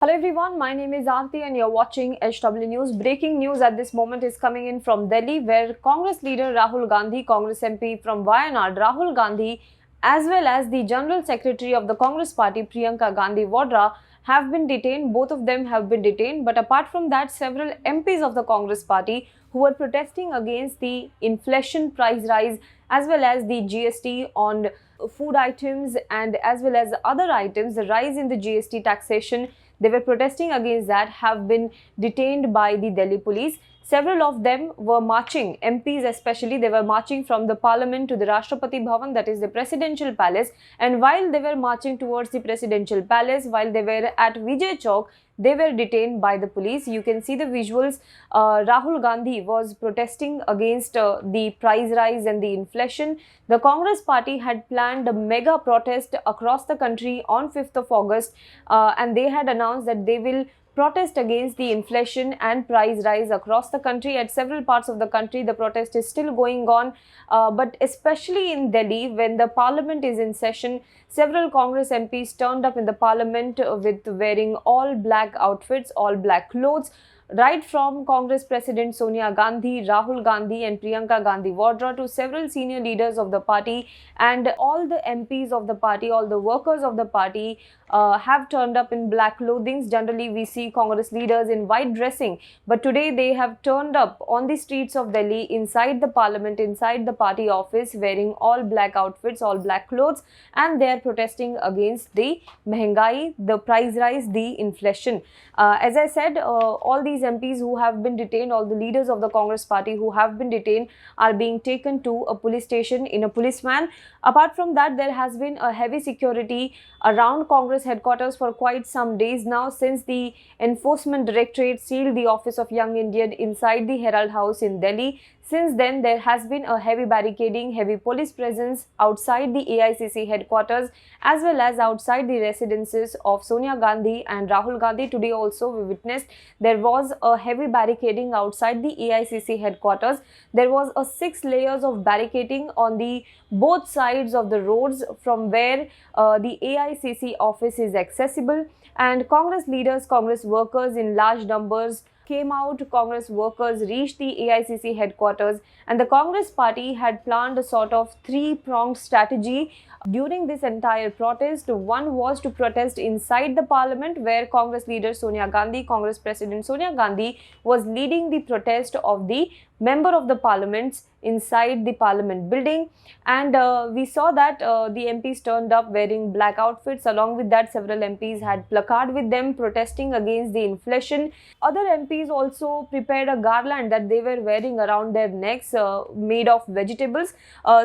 Hello everyone, my name is Aarti and you're watching HW News. Breaking news at this moment is coming in from Delhi, where Congress leader Rahul Gandhi, Congress MP from Wayanad, Rahul Gandhi, as well as the General Secretary of the Congress Party, Priyanka Gandhi Vadra, have been detained. Both of them have been detained. But apart from that, several MPs of the Congress Party who were protesting against the inflation price rise as well as the GST on food items and as well as other items, the rise in the GST taxation, they were protesting against that, have been detained by the Delhi police. Several of them were marching, MPs especially, they were marching from the parliament to the Rashtrapati Bhavan, that is the presidential palace. And while they were marching towards the presidential palace, while they were at Vijay Chowk, they were detained by the police. You can see the visuals. Rahul Gandhi was protesting against the price rise and the inflation. The Congress party had planned a mega protest across the country on 5th of August and they had announced that they will protest against the inflation and price rise across the country. At several parts of the country, the protest is still going on, but especially in Delhi, when the parliament is in session, several Congress MPs turned up in the parliament with wearing all black outfits, all black clothes. Right from Congress President Sonia Gandhi, Rahul Gandhi and Priyanka Gandhi Vadra to several senior leaders of the party and all the MPs of the party, all the workers of the party have turned up in black clothing. Generally, we see Congress leaders in white dressing, but today they have turned up on the streets of Delhi, inside the parliament, inside the party office, wearing all black outfits, all black clothes, and they are protesting against the mehengai, the price rise, the inflation. As I said, all these MPs who have been detained, all the leaders of the Congress party who have been detained are being taken to a police station in a police van. Apart from that, there has been a heavy security around Congress headquarters for quite some days now, since the Enforcement Directorate sealed the office of Young Indian inside the Herald House in Delhi. Since then, there has been a heavy barricading, heavy police presence outside the AICC headquarters as well as outside the residences of Sonia Gandhi and Rahul Gandhi. Today also we witnessed there was a heavy barricading outside the AICC headquarters. There was a 6 layers of barricading on the both sides of the roads from where the AICC office is accessible, and Congress leaders, Congress workers in large numbers came out. Congress workers reached the AICC headquarters, and the Congress party had planned a sort of three-pronged strategy during this entire protest. One was to protest inside the parliament, where Congress leader Sonia Gandhi, Congress President Sonia Gandhi was leading the protest of the member of the parliaments inside the parliament building, and we saw that the MPs turned up wearing black outfits. Along with that, several MPs had placard with them protesting against the inflation. Other MPs also prepared a garland that they were wearing around their necks made of vegetables,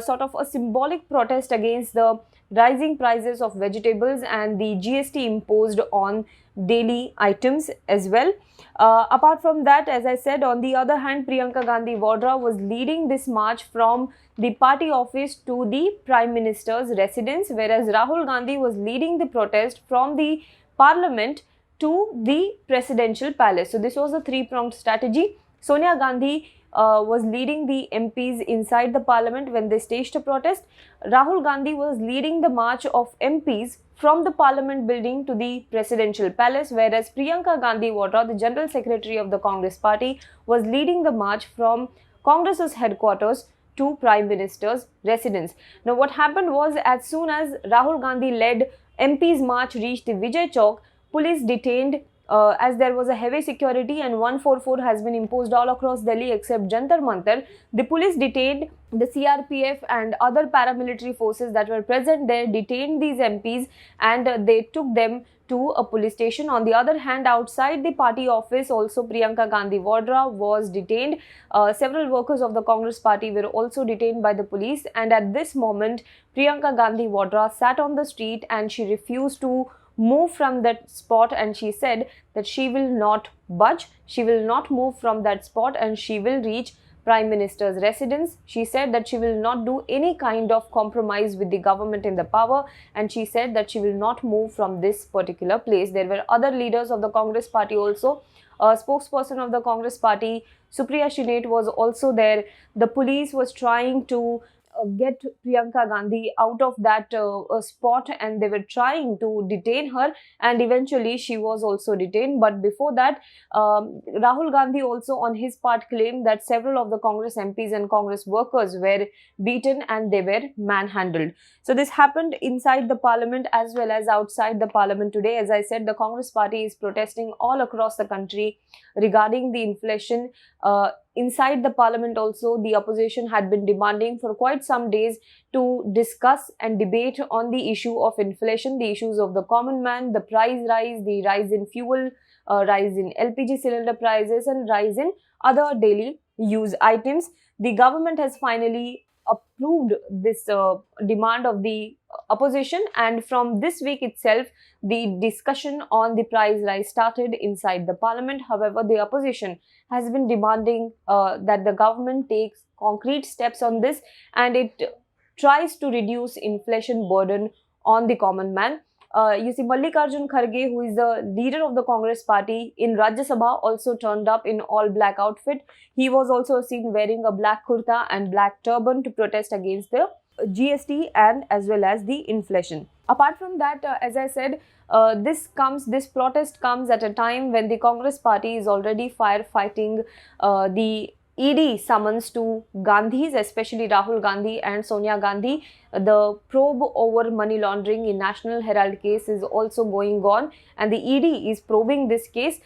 sort of a symbolic protest against the rising prices of vegetables and the GST imposed on daily items as well. Apart from that, as I said, on the other hand, Priyanka Gandhi Vadra was leading this march from the party office to the Prime Minister's residence, whereas Rahul Gandhi was leading the protest from the parliament to the presidential palace. So this was a three-pronged strategy. Sonia Gandhi was leading the MPs inside the parliament when they staged a protest. Rahul Gandhi was leading the march of MPs from the parliament building to the presidential palace, whereas Priyanka Gandhi Vadra, the general secretary of the Congress party, was leading the march from Congress's headquarters to Prime Minister's residence. Now, what happened was, as soon as Rahul Gandhi led MPs march reached the Vijay Chowk, police detained as there was a heavy security and 144 has been imposed all across Delhi except Jantar Mantar. The police detained the CRPF and other paramilitary forces that were present there, detained these MPs and they took them to a police station. On the other hand, outside the party office also Priyanka Gandhi Vadra was detained. Several workers of the Congress party were also detained by the police, and at this moment Priyanka Gandhi Vadra sat on the street and she refused to move from that spot, and she said that she will not budge, she will not move from that spot and she will reach Prime Minister's residence. She said that she will not do any kind of compromise with the government in the power, and she said that she will not move from this particular place. There were other leaders of the Congress party also. A spokesperson of the Congress party, Supriya Shinate, was also there. The police was trying to get Priyanka Gandhi out of that spot, and they were trying to detain her, and eventually she was also detained. But before that, Rahul Gandhi also on his part claimed that several of the Congress MPs and Congress workers were beaten and they were manhandled. So this happened inside the parliament as well as outside the parliament today. As I said, the Congress party is protesting all across the country regarding the inflation. Inside the parliament also, the opposition had been demanding for quite some days to discuss and debate on the issue of inflation, the issues of the common man, the price rise, the rise in fuel, rise in LPG cylinder prices, and rise in other daily use items. The government has finally approved this demand of the opposition, and from this week itself the discussion on the price rise started inside the parliament. However, the opposition has been demanding that the government takes concrete steps on this, and it tries to reduce inflation burden on the common man. You see, Mallikarjun Kharge, who is the leader of the Congress party in Rajya Sabha, also turned up in all black outfit. He was also seen wearing a black kurta and black turban to protest against the GST and as well as the inflation. Apart from that, as I said, this protest comes at a time when the Congress party is already firefighting the ED summons to Gandhis, especially Rahul Gandhi and Sonia Gandhi. The probe over money laundering in National Herald case is also going on, and the ED is probing this case.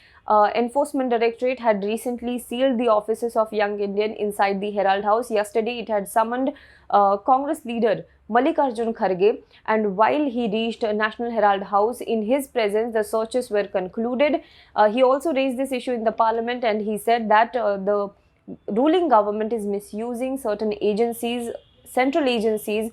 Enforcement Directorate had recently sealed the offices of Young Indian inside the Herald House. Yesterday, it had summoned Congress leader Mallikarjun Kharge, and while he reached National Herald House, in his presence, the searches were concluded. He also raised this issue in the parliament, and he said that the ruling government is misusing certain agencies, central agencies,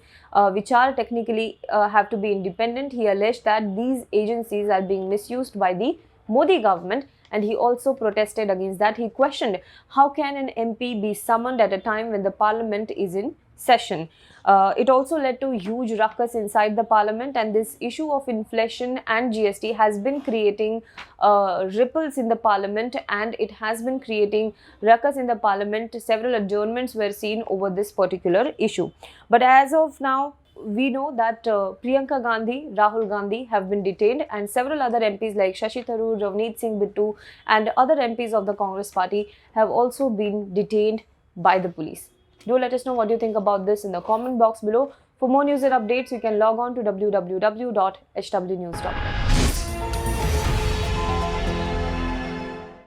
which are technically have to be independent. He alleged that these agencies are being misused by the Modi government, and he also protested against that. He questioned how can an MP be summoned at a time when the parliament is in session. It also led to huge ruckus inside the parliament, and this issue of inflation and GST has been creating ripples in the parliament, and it has been creating ruckus in the parliament. Several adjournments were seen over this particular issue. But as of now, we know that Priyanka Gandhi, Rahul Gandhi have been detained, and several other MPs like Shashi, Tharoor, Ravneet Singh Bittu and other MPs of the Congress party have also been detained by the police. Do let us know what you think about this in the comment box below. For more news and updates, you can log on to www.hwnews.com.